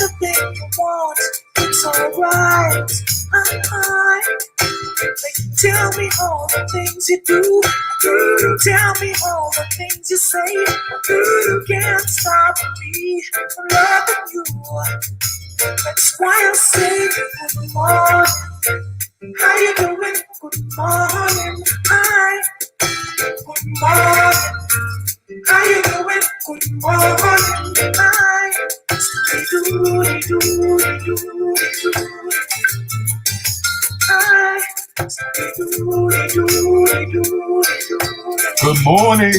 anything you want, it's alright. Tell me all the things you do. Tell me all the things you say. You can't stop me from loving you. That's why I say good morning. How you doing? Good morning. Hi. Good morning. How you doing? Good morning. Hi. Good morning.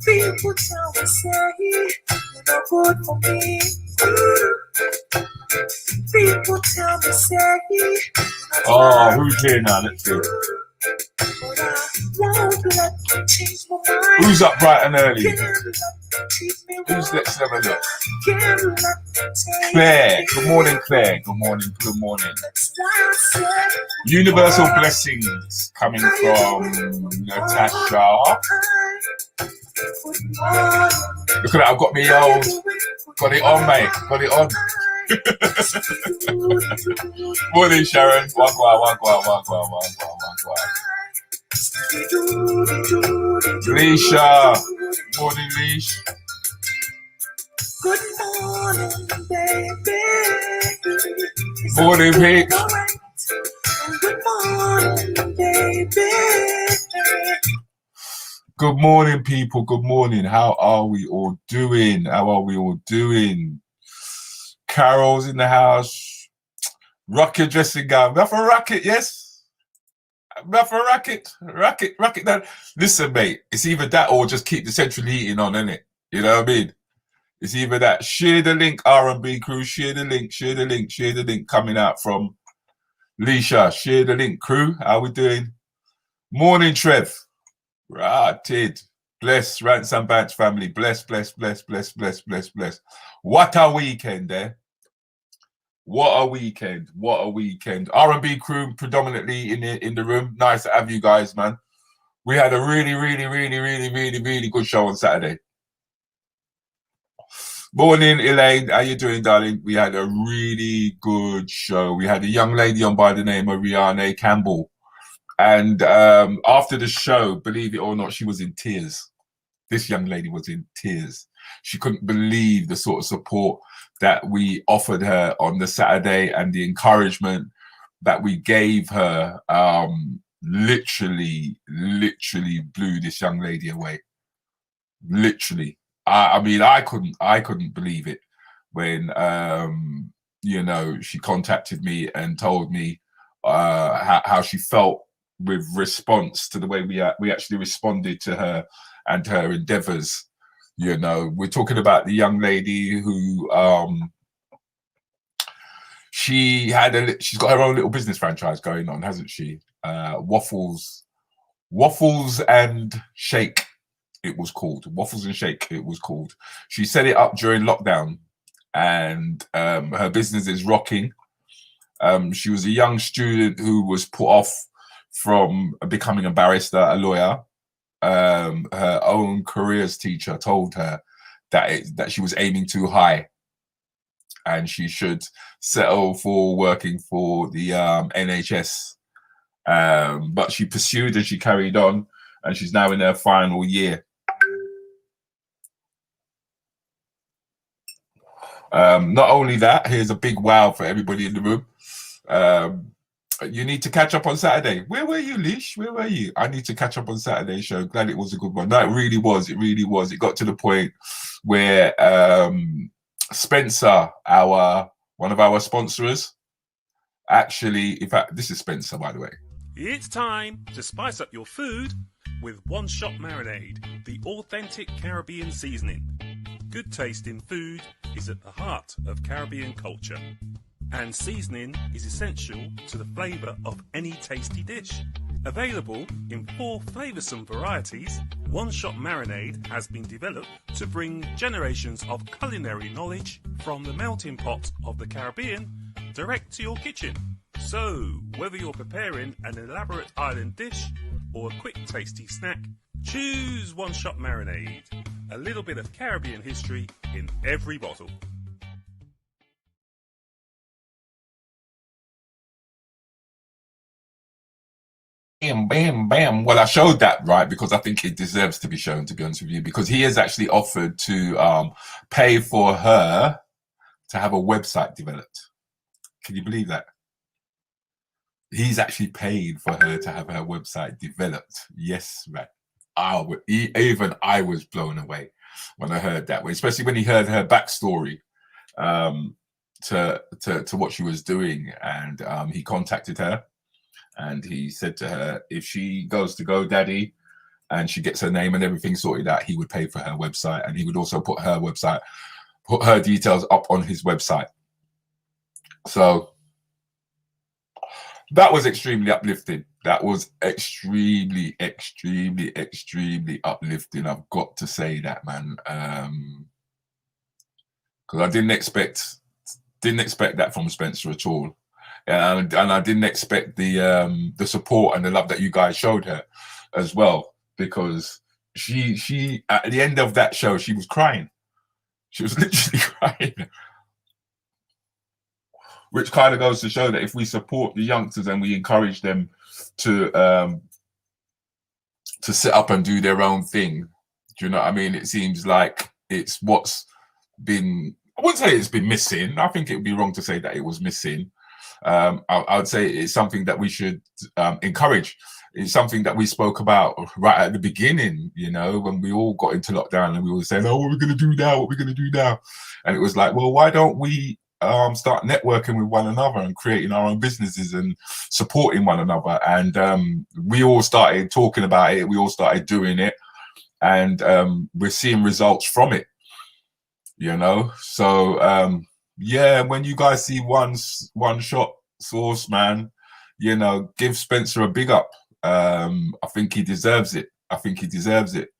People tell me, say, you're not good for me. People tell me, say, oh, who's here now? Let's see. But I won't let you change my mind. Who's up bright and early? Who's Let's have a look. Claire. Good morning, Claire. Good morning. Good morning. Universal blessings coming from Natasha. Look at that. I've got me old. Got it on, mate. Got it on. Morning, Sharon. Wagwa. Leisha. Morning, Leash. Good morning, baby. Morning, Vic. Good morning, baby. Good morning, people. Good morning. How are we all doing? Carol's in the house. Rock your dressing gown. Rough a racket, yes? Rough a racket. Racket that. Listen, mate, it's either that or just keep the central heating on, innit? You know what I mean? It's either that. Share the link, R&B crew. Share the link coming out from Leisha. Share the link, crew. How we doing? Morning, Trev. Ratted. Bless, Rants and Bants family. Bless. What a weekend, eh? What a weekend. R&B crew predominantly in the room. Nice to have you guys, man. We had a really good show on Saturday. Morning, Elaine. How you doing, darling? We had a really good show. We had a young lady on by the name of Rihanna Campbell. And after the show, believe it or not, she was in tears. This young lady was in tears. She couldn't believe the sort of support that we offered her on the Saturday and the encouragement that we gave her. Literally blew this young lady away. Literally. I mean, I couldn't believe it when, she contacted me and told me how she felt with response to the way we actually responded to her and her endeavors. You know, we're talking about the young lady who she's got her own little business franchise going on, hasn't she? Waffles and Shake, it was called. Waffles and Shake, it was called. She set it up during lockdown, and her business is rocking. She was a young student who was put off from becoming a barrister, a lawyer. Her own careers teacher told her that she was aiming too high and she should settle for working for the NHS. But she pursued and she carried on, and she's now in her final year. Not only that, here's a big wow for everybody in the room. You need to catch up on Saturday. Where were you, Leash? Where were you? I need to catch up on Saturday's show. Glad it was a good one. No, it really was. It got to the point where Spencer, one of our sponsors, actually, in fact, this is Spencer, by the way. It's time to spice up your food with One Shot Marinade, the authentic Caribbean seasoning. Good tasting food is at the heart of Caribbean culture. And seasoning is essential to the flavour of any tasty dish. Available in 4 flavoursome varieties, One Shot Marinade has been developed to bring generations of culinary knowledge from the melting pot of the Caribbean direct to your kitchen. So, whether you're preparing an elaborate island dish or a quick tasty snack, Choose One Shot Marinade. A little bit of Caribbean history in every bottle. Bam, bam, bam. Well, I showed that, right, because I think it deserves to be shown, to be honest with you, because he has actually offered to pay for her to have a website developed. Can you believe that? He's actually paid for her to have her website developed. Yes, man. Even I was blown away when I heard that, especially when he heard her backstory to what she was doing. And he contacted her and he said to her, if she goes to GoDaddy and she gets her name and everything sorted out, he would pay for her website. And he would also put her details up on his website. So that was extremely uplifting. That was extremely, extremely, extremely uplifting. I've got to say that, man. Because I didn't expect that from Spencer at all. And I didn't expect the support and the love that you guys showed her as well. Because she at the end of that show, she was crying. She was literally crying. Which kind of goes to show that if we support the youngsters and we encourage them to set up and do their own thing, do you know what I mean? It seems like it's what's been, I wouldn't say it's been missing. I think it would be wrong to say that it was missing. I would say it's something that we should encourage. It's something that we spoke about right at the beginning, you know, when we all got into lockdown and we were saying, oh, what are we going to do now? What are we going to do now? And it was like, well, why don't we start networking with one another and creating our own businesses and supporting one another? And we all started talking about it. We all started doing it, and we're seeing results from it, you know? So yeah, when you guys see one shot sauce, man, you know, give Spencer a big up. I think he deserves it. I think he deserves it.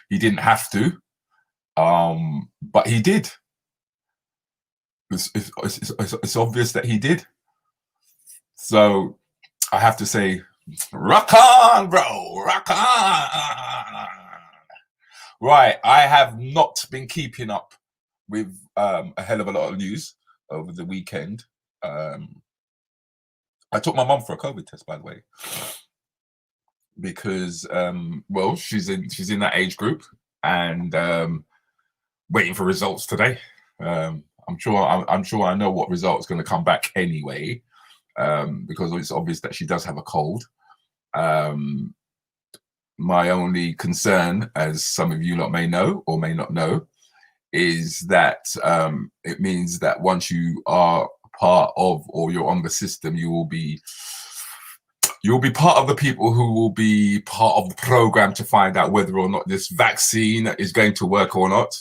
He didn't have to, but he did. It's obvious that he did. So I have to say, rock on, bro, rock on. Right, I have not been keeping up with a hell of a lot of news over the weekend. I took my mum for a COVID test, by the way, because well, she's in that age group, and waiting for results today. I'm sure I know what result's going to come back anyway, because it's obvious that she does have a cold. My only concern, as some of you lot may know or may not know, is that it means that once you are part of, or you're on the system, you will be part of the people who will be part of the program to find out whether or not this vaccine is going to work or not,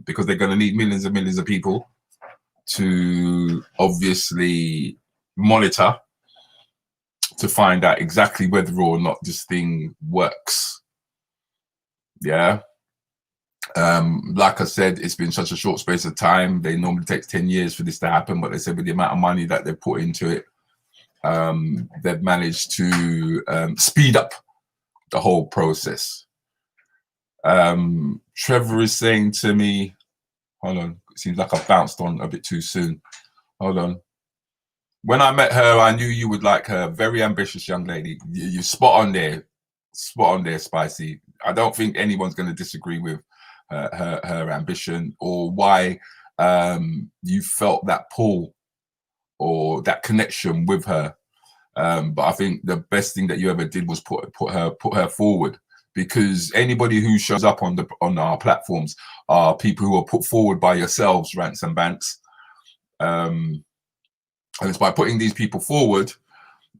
because they're going to need millions and millions of people to obviously monitor to find out exactly whether or not this thing works. Yeah. Like I said, it's been such a short space of time. They normally takes 10 years for this to happen, but they said with the amount of money that they put into it, they've managed to speed up the whole process. Trevor is saying to me, hold on, it seems like I bounced on a bit too soon. Hold on. When I met her, I knew you would like her. Very ambitious young lady. You spot on there, Spicy. I don't think anyone's going to disagree with her ambition or why you felt that pull or that connection with her. But I think the best thing that you ever did was put her forward, because anybody who shows up on our platforms are people who are put forward by yourselves, Rants and Bants. And it's by putting these people forward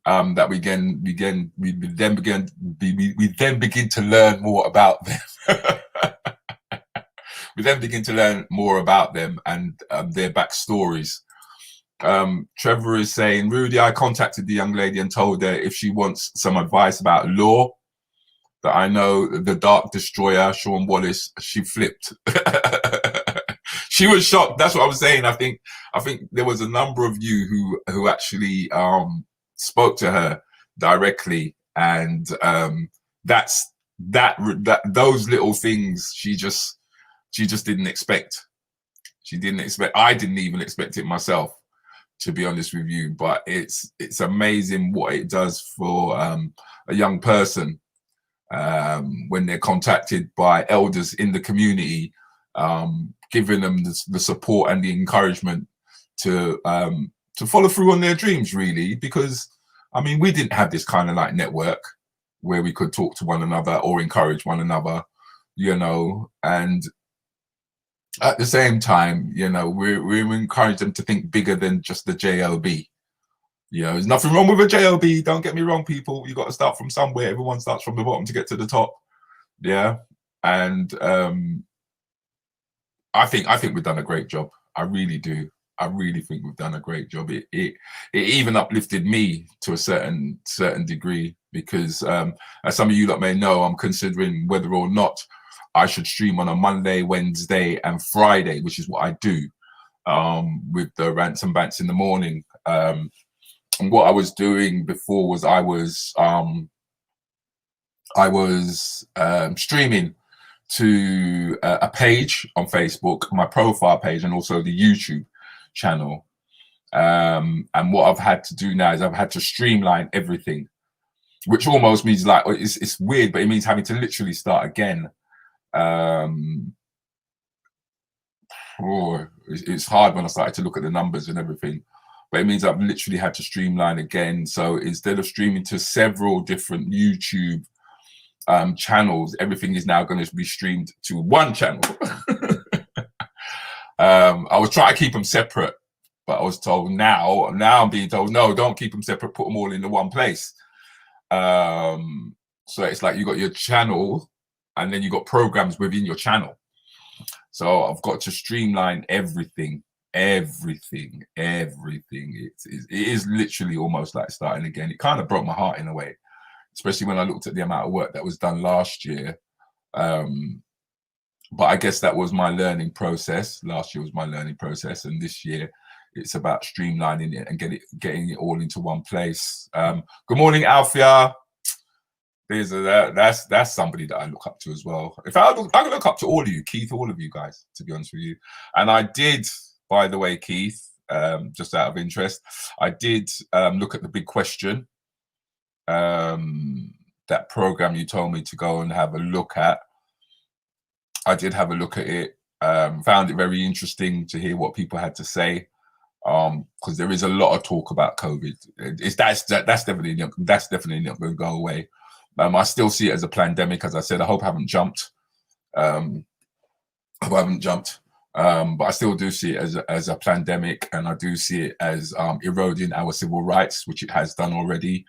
that we then begin to learn more about them. We then begin to learn more about them and their backstories. Trevor is saying, Rudi, I contacted the young lady and told her if she wants some advice about law, that I know the Dark Destroyer, Sean Wallace, she flipped. She was shocked. That's what I was saying. I think there was a number of you who actually spoke to her directly, and that's those little things she just didn't expect. She didn't expect. I didn't even expect it myself, to be honest with you. But it's amazing what it does for a young person when they're contacted by elders in the community, giving them the support and the encouragement to follow through on their dreams, really. Because I mean, we didn't have this kind of like network where we could talk to one another or encourage one another, you know. And at the same time, you know, we encourage them to think bigger than just the job. You know, there's nothing wrong with a job. Don't get me wrong, people. You got to start from somewhere. Everyone starts from the bottom to get to the top. Yeah, and I think we've done a great job. I really do. I really think we've done a great job. It even uplifted me to a certain degree, because as some of you lot may know, I'm considering whether or not I should stream on a Monday, Wednesday, and Friday, which is what I do with the Rants and Bants in the morning. And what I was doing before was I was streaming to a page on Facebook, my profile page, and also the YouTube channel. And what I've had to do now is I've had to streamline everything, which almost means like it's weird, but it means having to literally start again. It's hard when I started to look at the numbers and everything, but it means I've literally had to streamline again. So instead of streaming to several different YouTube channels, everything is now going to be streamed to one channel. I was trying to keep them separate, but I was told now I'm being told, no, don't keep them separate, put them all into one place. So it's like you got your channel and then you got programs within your channel. So I've got to streamline everything. It is literally almost like starting again. It kind of broke my heart in a way, especially when I looked at the amount of work that was done last year. But I guess that was my learning process. Last year was my learning process, and this year it's about streamlining it and getting it all into one place. Good morning, Alfia. That's somebody that I look up to as well. I look up to all of you, Keith, all of you guys, to be honest with you. And I did, by the way, Keith, just out of interest, I did look at the big question, that program you told me to go and have a look at. I did have a look at it, found it very interesting to hear what people had to say, because there is a lot of talk about COVID. That's definitely not going to go away. I still see it as a pandemic. As I said, I hope I haven't jumped. But I still do see it as a pandemic, and I do see it as eroding our civil rights, which it has done already.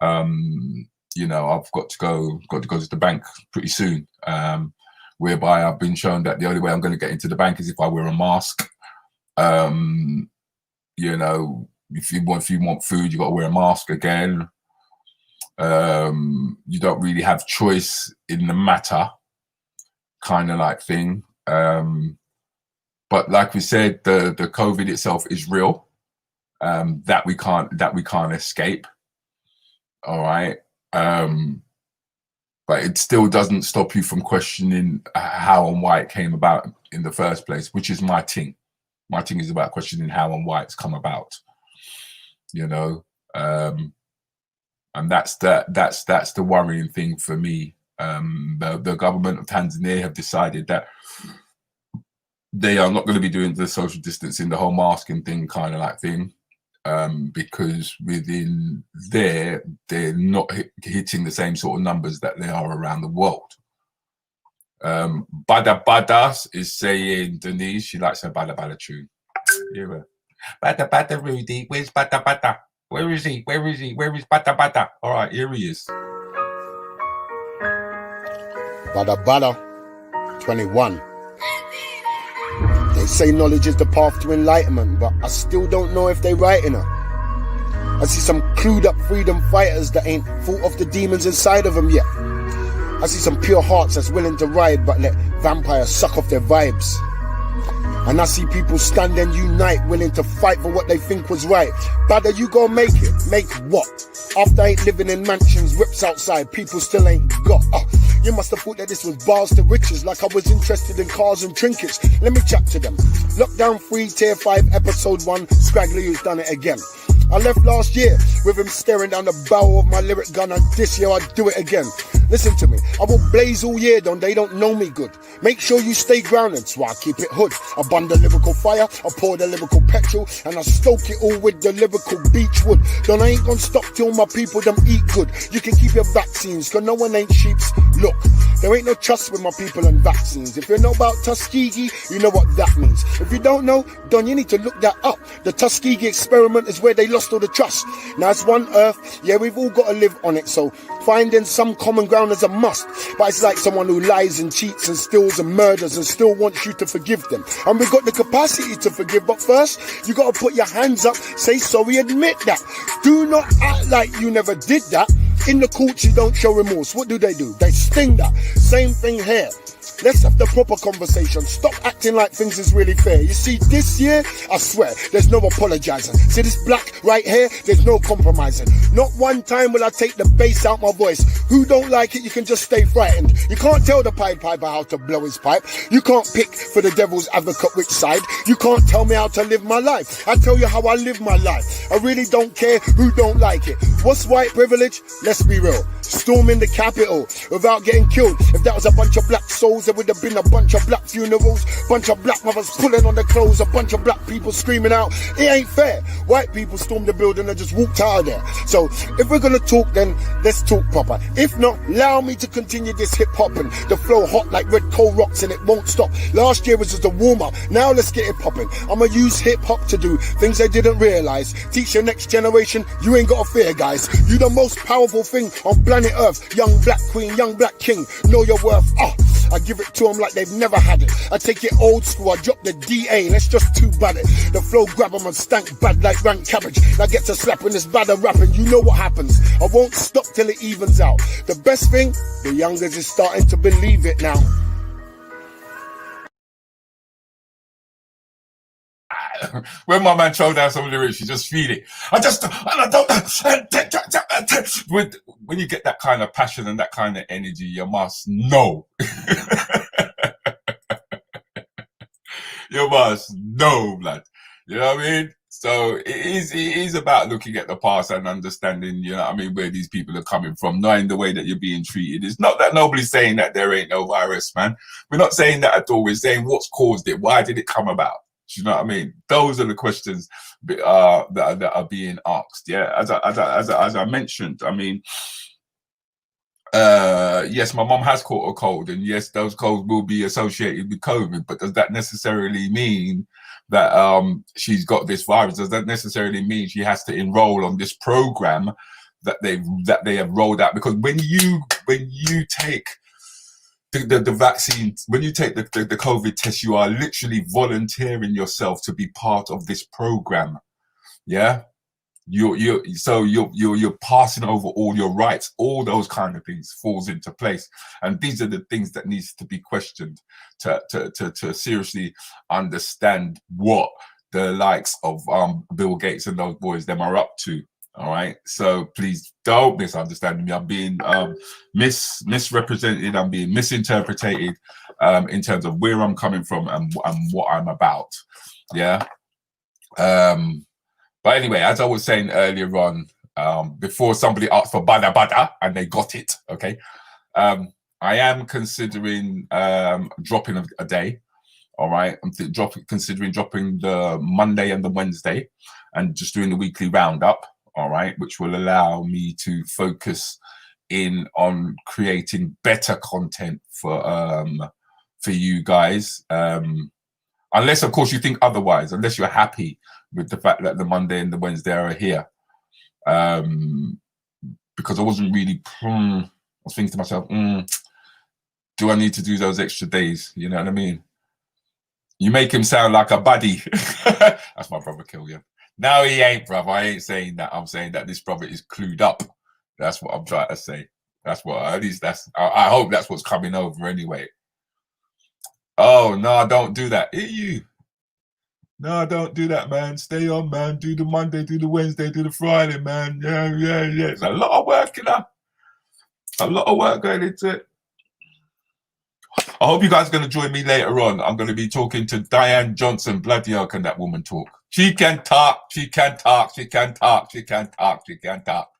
You know, I've got to go to the bank pretty soon, whereby I've been shown that the only way I'm going to get into the bank is if I wear a mask. You know, if you want food, you got to wear a mask again. You don't really have choice in the matter, kind of like thing. But like we said, the COVID itself is real, that we can't escape. All right. But it still doesn't stop you from questioning how and why it came about in the first place, which is my thing. My thing is about questioning how and why it's come about, you know. And that's the worrying thing for me. The government of Tanzania have decided that they are not going to be doing the social distancing, the whole masking thing, kind of like thing, because within there, they're not hitting the same sort of numbers that they are around the world. Bada Bada is saying, Denise, she likes her Bada Bada tune. Yeah. Bada Bada Rudi, where's Bada Bada? Where is he? Where is Bada Bada? All right, here he is. Bada Bada 21. They say knowledge is the path to enlightenment, but I still don't know if they right in her. I see some clued up freedom fighters that ain't fought off the demons inside of them yet. I see some pure hearts that's willing to ride, but let vampires suck off their vibes. And I see people stand and unite, willing to fight for what they think was right. Bada, you gon' make it. Make what? After I ain't living in mansions, rips outside, people still ain't got. You must have thought that this was bars to riches, like I was interested in cars and trinkets. Let me chat to them. Lockdown 3, Tier 5, Episode 1, Scraggly who's done it again. I left last year with him staring down the barrel of my lyric gun, and this year I'd do it again. Listen to me, I will blaze all year, don't they don't know me good. Make sure you stay grounded, so I keep it hood. I bun the lyrical fire, I pour the lyrical petrol, and I stoke it all with the lyrical beach wood. Don't I ain't gonna stop till my people them eat good. You can keep your vaccines, cause no one ain't sheeps. Look, there ain't no trust with my people and vaccines. If you know about Tuskegee, you know what that means. If you don't know, Don, you need to look that up. The Tuskegee experiment is where they lost all the trust. Now it's one earth, yeah, we've all got to live on it, so finding some common ground is a must. But it's like someone who lies and cheats and steals and murders and still wants you to forgive them. And we've got the capacity to forgive, but first, you got to put your hands up, say sorry, admit that. Do not act like you never did that. In the courts, you don't show remorse. What do? They sting that. Same thing here. Let's have the proper conversation. Stop acting like things is really fair. You see, this year, I swear, there's no apologizing. See this black right here? There's no compromising. Not one time will I take the bass out my voice. Who don't like it, you can just stay frightened. You can't tell the Pied Piper how to blow his pipe. You can't pick for the devil's advocate which side. You can't tell me how to live my life. I tell you how I live my life. I really don't care who don't like it. What's white privilege? Let's be real. Storming the Capitol without getting killed. If that was a bunch of black souls, there would have been a bunch of black funerals, bunch of black mothers pulling on the clothes, a bunch of black people screaming out. It ain't fair. White people stormed the building and just walked out of there. So if we're gonna talk, then let's talk proper. If not, allow me to continue this hip hop and the flow hot like red coal rocks and it won't stop. Last year was just a warm up. Now let's get it popping. I'ma use hip hop to do things they didn't realize. Teach your next generation, you ain't got to fear, guys. You the most powerful thing on planet Earth. Young black queen, young black king. Know your worth. I give it to them like they've never had it. I take it old school, I drop the DA, let's just too bad it. The flow grab them and stank bad like rank cabbage. Now get to slapping this bad and rapping, you know what happens. I won't stop till it evens out. The best thing, the youngers is starting to believe it now. When my man throw down some lyrics, you just feel it. When you get that kind of passion and that kind of energy, you must know. You must know, blood. You know what I mean? So it is about looking at the past and understanding, you know what I mean, where these people are coming from, knowing the way that you're being treated. It's not that nobody's saying that there ain't no virus, man. We're not saying that at all. We're saying what's caused it. Why did it come about? Do you know what I mean? Those are the questions that are being asked. Yeah, as I mentioned, I mean, yes, my mom has caught a cold, and yes, those colds will be associated with COVID. But does that necessarily mean that she's got this virus? Does that necessarily mean she has to enroll on this program that they have rolled out? Because when you take the vaccine, when you take the COVID test, you are literally volunteering yourself to be part of this program. Yeah, you're passing over all your rights. All those kind of things falls into place, and these are the things that needs to be questioned to seriously understand what the likes of Bill Gates and those boys them are up to. All right, so please don't misunderstand me. I'm being misrepresented. I'm being misinterpreted in terms of where I'm coming from and what I'm about. Yeah. But anyway, as I was saying earlier on, before somebody asked for bada and they got it. Okay. I am considering dropping a day. All right, I'm considering dropping the Monday and the Wednesday, and just doing the weekly roundup. All right, which will allow me to focus in on creating better content for you guys. Unless, of course, you think otherwise. Unless you're happy with the fact that the Monday and the Wednesday are here. Because I wasn't really. I was thinking to myself, do I need to do those extra days? You know what I mean? You make him sound like a buddy. That's my brother, Killian. No, he ain't, brother. I ain't saying that. I'm saying that this brother is clued up. That's what I'm trying to say. That's what, at least I hope that's what's coming over anyway. Oh, no, don't do that. You. No, don't do that, man. Stay on, man. Do the Monday, do the Wednesday, do the Friday, man. Yeah. It's a lot of work, you know. A lot of work going into it. I hope you guys are going to join me later on. I'm going to be talking to Diane Johnson. Bloody hell, can that woman talk? She can talk. She can talk. She can talk. She can talk. She can talk.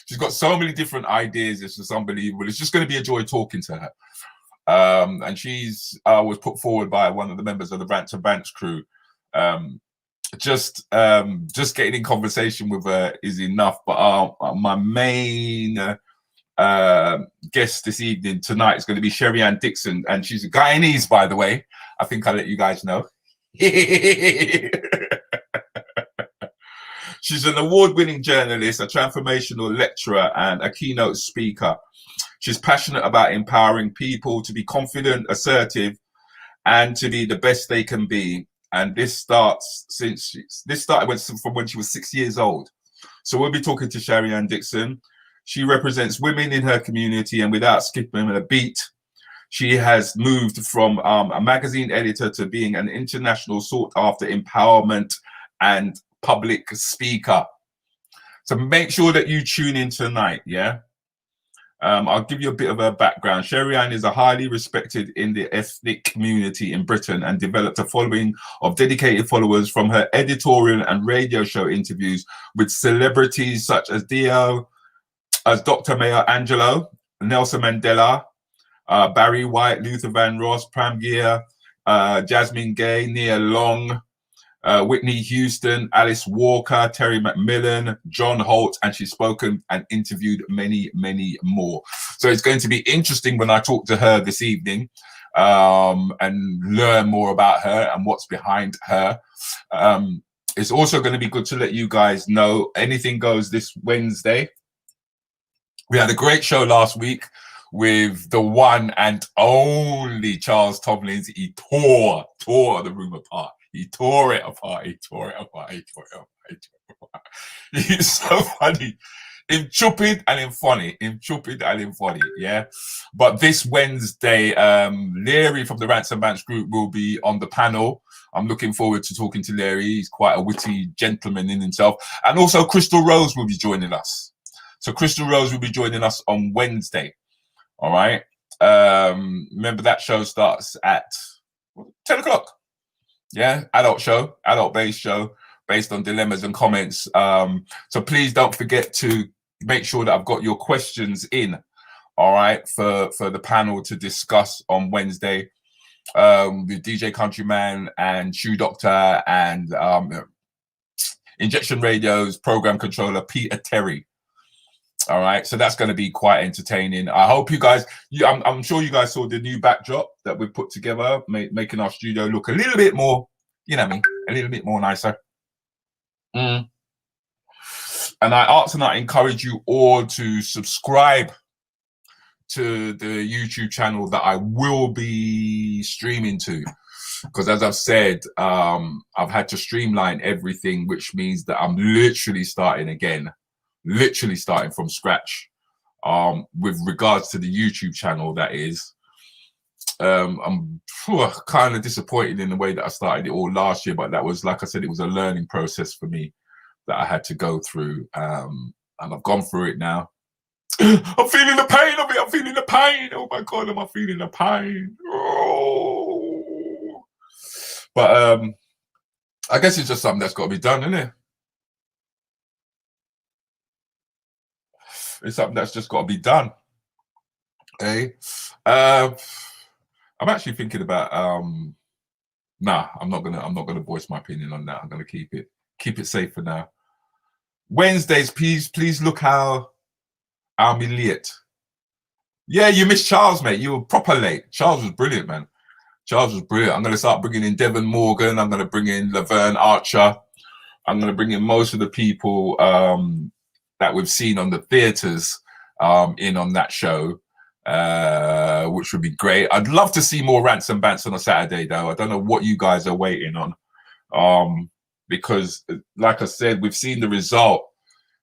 She's got so many different ideas. It's just unbelievable. It's just going to be a joy talking to her. And she's was put forward by one of the members of the Rants Bants Crew. Just getting in conversation with her is enough. But my main guest this evening tonight is going to be Sherry Ann Dixon, and she's a Guyanese, by the way. I think I'll let you guys know. She's an award-winning journalist, a transformational lecturer, and a keynote speaker. She's passionate about empowering people to be confident, assertive, and to be the best they can be. And this started from when she was 6 years old. So we'll be talking to Sherry Ann Dixon. She represents women in her community, and without skipping a beat, she has moved from a magazine editor to being an international sought-after empowerment and public speaker. So make sure that you tune in tonight, yeah? I'll give you a bit of a background. Sherry Ann is a highly respected in the ethnic community in Britain and developed a following of dedicated followers from her editorial and radio show interviews with celebrities such as Dr. Maya Angelou, Nelson Mandela, Barry White, Luther Vandross, Pam Grier, Jasmine Gay, Nia Long, Whitney Houston, Alice Walker, Terry McMillan, John Holt, and she's spoken and interviewed many, many more. So it's going to be interesting when I talk to her this evening and learn more about her and what's behind her. It's also going to be good to let you guys know anything goes this Wednesday. We had a great show last week with the one and only Charles Tomlins. He tore the room apart. He tore it apart. He's so funny. In stupid and in funny. Yeah. But this Wednesday, Larry from the Rants Bants Group will be on the panel. I'm looking forward to talking to Larry. He's quite a witty gentleman in himself. And also Crystal Rose will be joining us. So Crystal Rose will be joining us on Wednesday. All right. Remember that show starts at 10 o'clock. Yeah, adult-based show based on dilemmas and comments. So please don't forget to make sure that I've got your questions in, all right, for the panel to discuss on Wednesday with DJ Countryman and Shoe Doctor and Injection Radio's program controller, Peter Terry. All right, so that's going to be quite entertaining. I hope you guys, I'm sure you guys saw the new backdrop that we've put together, making our studio look a little bit more, you know what I mean, a little bit more nicer. And I ask and I encourage you all to subscribe to the YouTube channel that I will be streaming to. Because as I've said, I've had to streamline everything, which means that I'm literally starting again. Literally starting from scratch with regards to the YouTube channel, that is. I'm kind of disappointed in the way that I started it all last year, but that was, like I said, it was a learning process for me that I had to go through, and I've gone through it now. I'm feeling the pain of it. I'm feeling the pain. Oh my God, am I feeling the pain? Oh. But I guess it's just something that's got to be done, isn't it? It's something that's just got to be done. Okay. I'm actually thinking about nah, I'm not gonna voice my opinion on that. I'm gonna keep it safe for now. Wednesdays, please look how I'm late. Yeah, you missed Charles, mate. You were proper late. Charles was brilliant, man. Charles was brilliant. I'm gonna start bringing in Devon Morgan. I'm gonna bring in Laverne Archer. I'm gonna bring in most of the people that we've seen on the theaters in on that show, which would be great. I'd love to see more Rants and Bants on a Saturday, though. I don't know what you guys are waiting on, because, like I said, we've seen the result,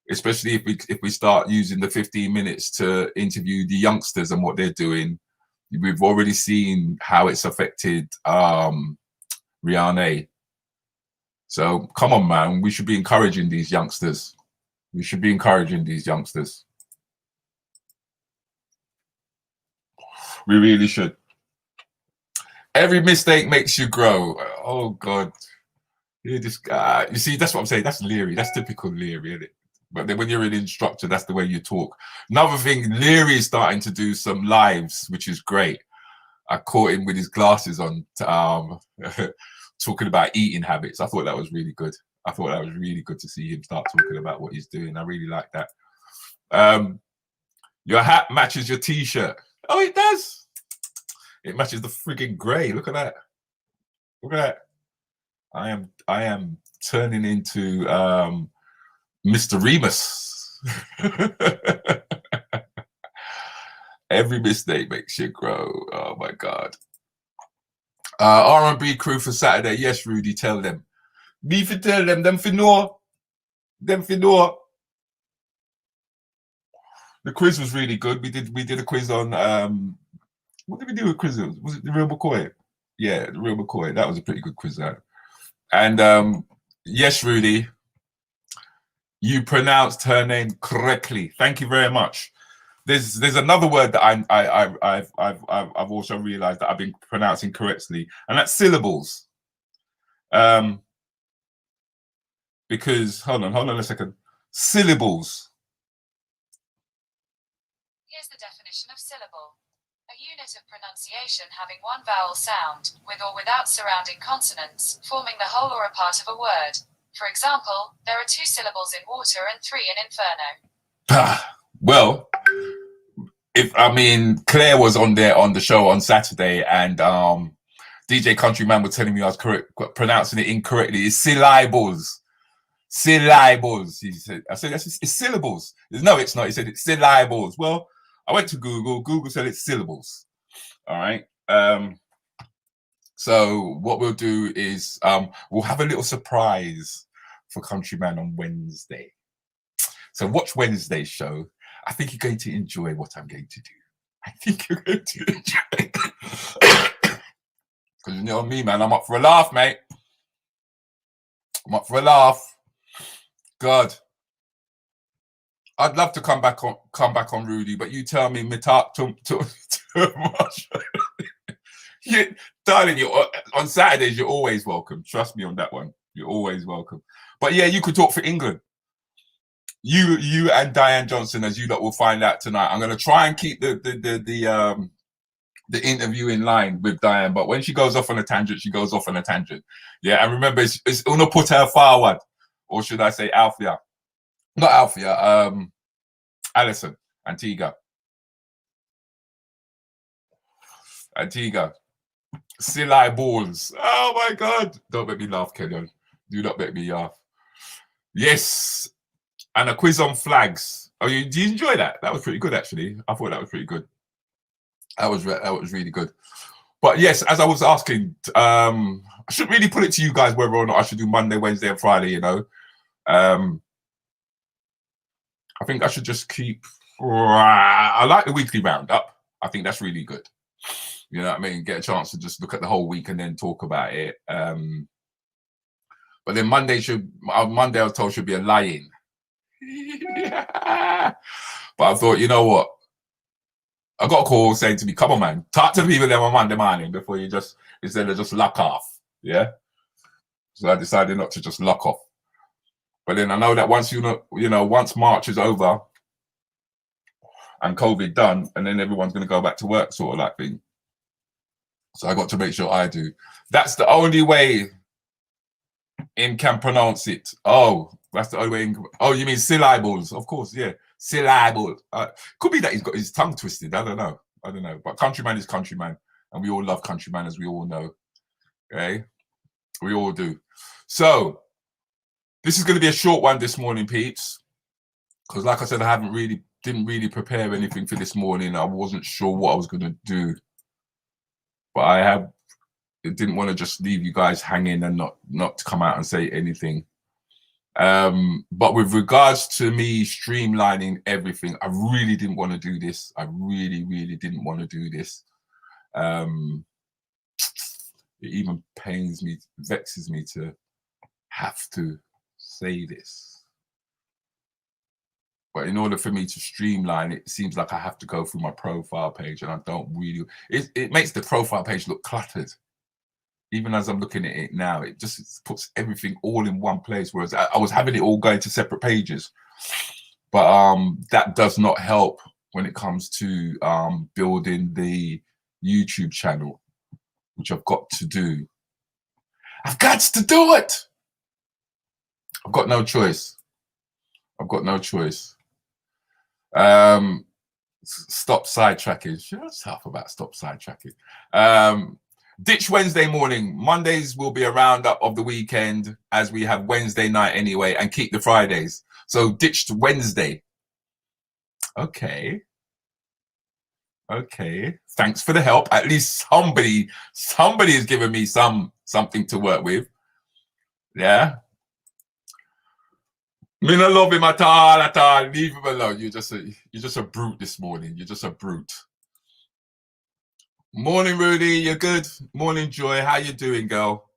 especially if we start using the 15 minutes to interview the youngsters and what they're doing. We've already seen how it's affected Rihanna. So come on, man. We should be encouraging these youngsters. We should be encouraging these youngsters. We really should. Every mistake makes you grow. Oh God. You're this guy. You see, that's what I'm saying. That's Leary. That's typical Leary, isn't it? But then when you're an instructor, that's the way you talk. Another thing, Leary is starting to do some lives, which is great. I caught him with his glasses on, talking about eating habits. I thought that was really good. I thought that was really good to see him start talking about what he's doing. I really like that. Your hat matches your t-shirt. Oh, it does. It matches the frigging grey. Look at that. Look at that. I am turning into Mr. Remus. Every mistake makes you grow. Oh my God. R&B crew for Saturday. Yes, Rudy, tell them. Me for tell them for know. Them for know. The quiz was really good. We did a quiz on what did we do with quiz? Was it the Real McCoy? Yeah, the Real McCoy. That was a pretty good quiz that. And yes, Rudy, you pronounced her name correctly. Thank you very much. There's another word that I've also realized that I've been pronouncing correctly, and that's syllables. Because hold on a second. Syllables. Here's the definition of syllable. A unit of pronunciation having one vowel sound, with or without surrounding consonants, forming the whole or a part of a word. For example, there are 2 syllables in water and 3 in inferno. Well, Claire was on there on the show on Saturday, and DJ Countryman was telling me I was pronouncing it incorrectly. It's syllables. Syllables. He said. I said it's syllables. No, it's not. He said it's syllables. Well, I went to Google. Google said it's syllables. All right. So what we'll do is we'll have a little surprise for Countryman on Wednesday. So watch Wednesday's show. I think you're going to enjoy what I'm going to do. I think you're going to enjoy it. Because you know me, man, I'm up for a laugh, mate. I'm up for a laugh. God. I'd love to come back on Rudy, but you tell me talk too much. Darling, on Saturdays, you're always welcome. Trust me on that one. You're always welcome. But yeah, you could talk for England. You and Diane Johnson, as you lot will find out tonight. I'm going to try and keep the interview in line with Diane, but when she goes off on a tangent, she goes off on a tangent. Yeah, and remember, it's Una put her forward, or should I say Althea? Not Althea, Alison, Antigua. Silly balls. Oh my God. Don't make me laugh, Kenyon. Do not make me laugh. Yes. And a quiz on flags. Oh, do you enjoy that? That was pretty good, actually. I thought that was pretty good. That was really good. But yes, as I was asking, I shouldn't really put it to you guys whether or not I should do Monday, Wednesday, and Friday, you know. I think I should just keep... I like the weekly roundup. I think that's really good. You know what I mean? Get a chance to just look at the whole week and then talk about it. But then Monday I was told should be a lie-in. But I thought, you know what? I got a call saying to me, come on, man, talk to the people there on Monday morning before you instead of just lock off. Yeah. So I decided not to just lock off. But then I know that once once March is over and COVID done, and then everyone's going to go back to work, sort of like thing. So I got to make sure I do. That's the only way him can pronounce it. Oh, that's the only way. Oh, you mean syllables? Of course, yeah. Syllables. Could be that he's got his tongue twisted. I don't know. But Countryman is Countryman, and we all love Countryman, as we all know. Okay, we all do. So this is going to be a short one this morning, peeps, because like I said, I didn't really prepare anything for this morning. I wasn't sure what I was going to do, but I didn't want to just leave you guys hanging and not come out and say anything. But with regards to me streamlining everything, I really didn't want to do this. I really, really didn't want to do this. It even pains me, vexes me to have to say this. But in order for me to streamline, it seems like I have to go through my profile page, and I don't really. It makes the profile page look cluttered. Even as I'm looking at it now, it just puts everything all in one place. Whereas I was having it all going to separate pages, but that does not help when it comes to building the YouTube channel, which I've got to do. I've got to do it. I've got no choice. I've got no choice. Stop sidetracking. Shut up about stop sidetracking. Ditch Wednesday morning. Mondays will be a roundup of the weekend, as we have Wednesday night anyway, and keep the Fridays. So ditched Wednesday. Okay. Thanks for the help. At least somebody has given me something to work with. Yeah. Me no love him at all. Leave him alone. You're just a brute this morning. You're just a brute. Morning, Rudy. You're good. Morning, Joy. How you doing, girl?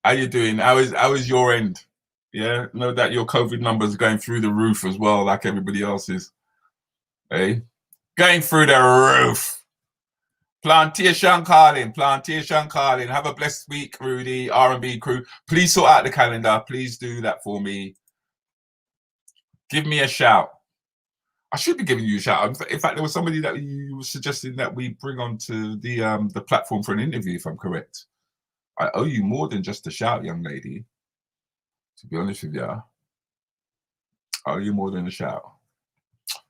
How you doing? How is your end? Yeah, know that your COVID numbers are going through the roof as well, like everybody else's. Hey, going through the roof. Plantation calling. Have a blessed week, Rudy. R&B crew. Please sort out the calendar. Please do that for me. Give me a shout. I should be giving you a shout. In fact, there was somebody that you were suggesting that we bring onto the platform for an interview, if I'm correct. I owe you more than just a shout, young lady. To be honest with you, I owe you more than a shout.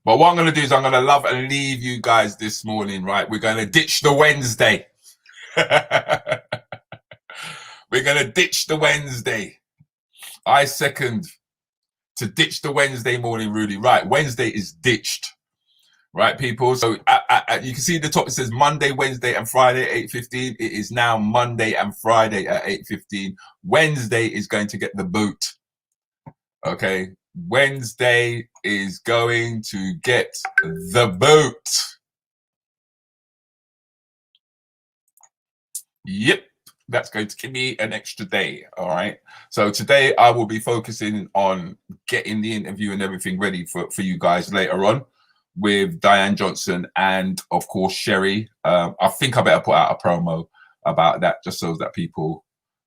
But what I'm going to do is I'm going to love and leave you guys this morning, right? We're going to ditch the Wednesday. We're going to ditch the Wednesday. I second to ditch the Wednesday morning, Rudy. Right, Wednesday is ditched. Right, people? So you can see at the top it says Monday, Wednesday, and Friday at 8:15. It is now Monday and Friday at 8:15. Wednesday is going to get the boot. Okay? Wednesday is going to get the boot. Yep. That's going to give me an extra day. All right. So today I will be focusing on getting the interview and everything ready for you guys later on with Diane Johnson and, of course, Sherry. I think I better put out a promo about that just so that people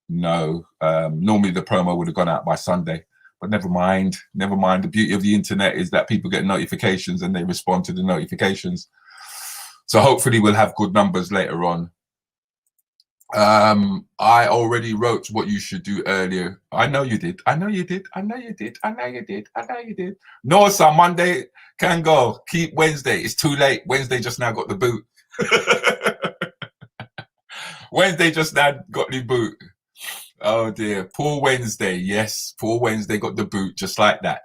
know. Normally the promo would have gone out by Sunday, but never mind. Never mind. The beauty of the internet is that people get notifications and they respond to the notifications. So hopefully we'll have good numbers later on. I already wrote what you should do earlier. I know you did. No, sir, Monday can go. Keep Wednesday. It's too late. Wednesday just now got the boot. Wednesday just now got the boot. Oh dear. Poor Wednesday. Yes, poor Wednesday got the boot just like that.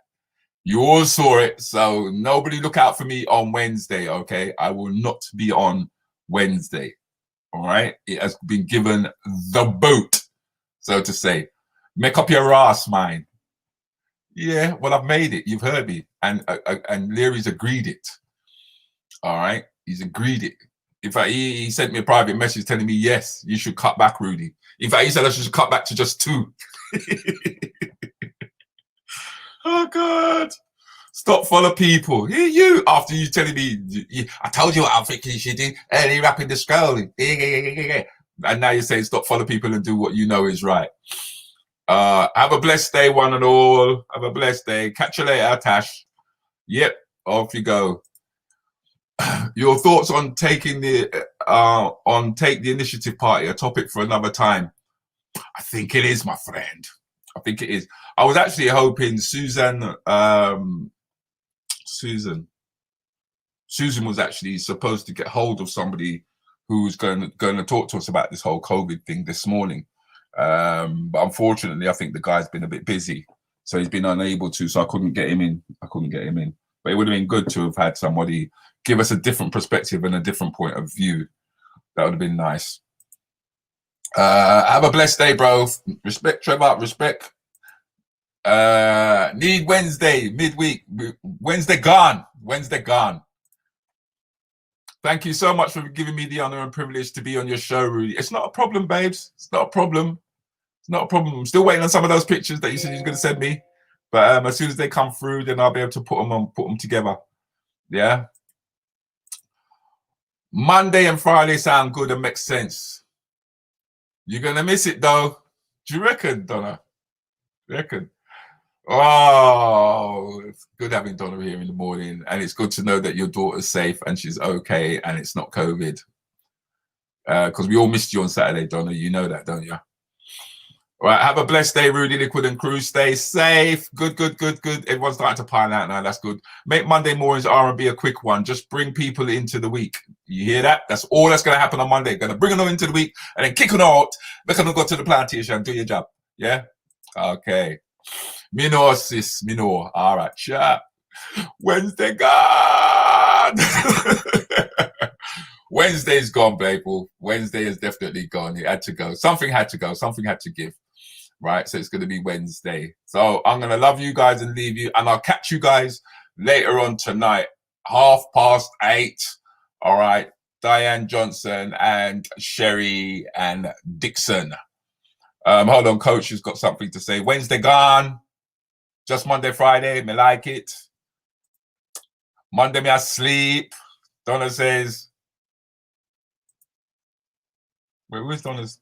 You all saw it. So nobody look out for me on Wednesday, okay? I will not be on Wednesday. All right, it has been given the boot, so to say. Make up your ass, mine. Yeah, well, I've made it. You've heard me, and Leary's agreed it. All right, he's agreed it. In fact, he sent me a private message telling me, yes, you should cut back, Rudy. In fact, he said I should cut back to just 2. Oh God. Stop follow people. You, after you telling me, I told you what I'm thinking you should do. Early rapping the scrolling. And now you're saying stop follow people and do what you know is right. Have a blessed day, one and all. Have a blessed day. Catch you later, Tash. Yep, off you go. Your thoughts on taking the Take the Initiative Party, a topic for another time. I think it is, my friend. I think it is. I was actually hoping Susan was actually supposed to get hold of somebody who was going to talk to us about this whole COVID thing this morning. But unfortunately, I think the guy's been a bit busy, so he's been unable to. So I couldn't get him in. But it would have been good to have had somebody give us a different perspective and a different point of view. That would have been nice. Have a blessed day, bro. Respect, Trevor. Respect. Need Wednesday, midweek. Wednesday gone. Thank you so much for giving me the honor and privilege to be on your show, Rudy. It's not a problem, babes. It's not a problem. I'm still waiting on some of those pictures that you said you were going to send me. But as soon as they come through, then I'll be able to put them together. Yeah. Monday and Friday sound good and make sense. You're gonna miss it though. Do you reckon, Donna? Reckon? Oh, it's good having Donna here in the morning, and it's good to know that your daughter's safe and she's okay and it's not COVID. Because we all missed you on Saturday, Donna. You know that, don't you? All right, have a blessed day, Rudi Lickwood and crew. Stay safe. Good. Everyone's starting to pile out now. That's good. Make Monday mornings R&B a quick one. Just bring people into the week. You hear that? That's all that's going to happen on Monday. Going to bring them into the week and then kick them out. Make them go to the plantation and do your job. Yeah? Okay. Me know, sis. Me know. All right. Chat. Wednesday gone. Wednesday's gone, people. Wednesday is definitely gone. It had to go. Something had to go. Something had to give. Right? So it's going to be Wednesday. So I'm going to love you guys and leave you. And I'll catch you guys later on tonight, 8:30. All right. Diane Johnson and Sherry and Dixon. Hold on, coach has got something to say. Wednesday gone. Just Monday, Friday. Me like it. Monday, me I sleep. Donna says. Wait, where's Donna's?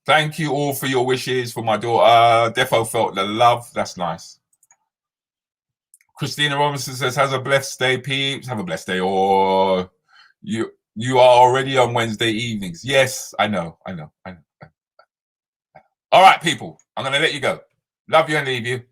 Thank you all for your wishes for my daughter. Defo felt the love. That's nice. Christina Robinson says, has a blessed day, peeps. Have a blessed day. Or you are already on Wednesday evenings. Yes, I know. All right, people. I'm going to let you go. Love you and leave you.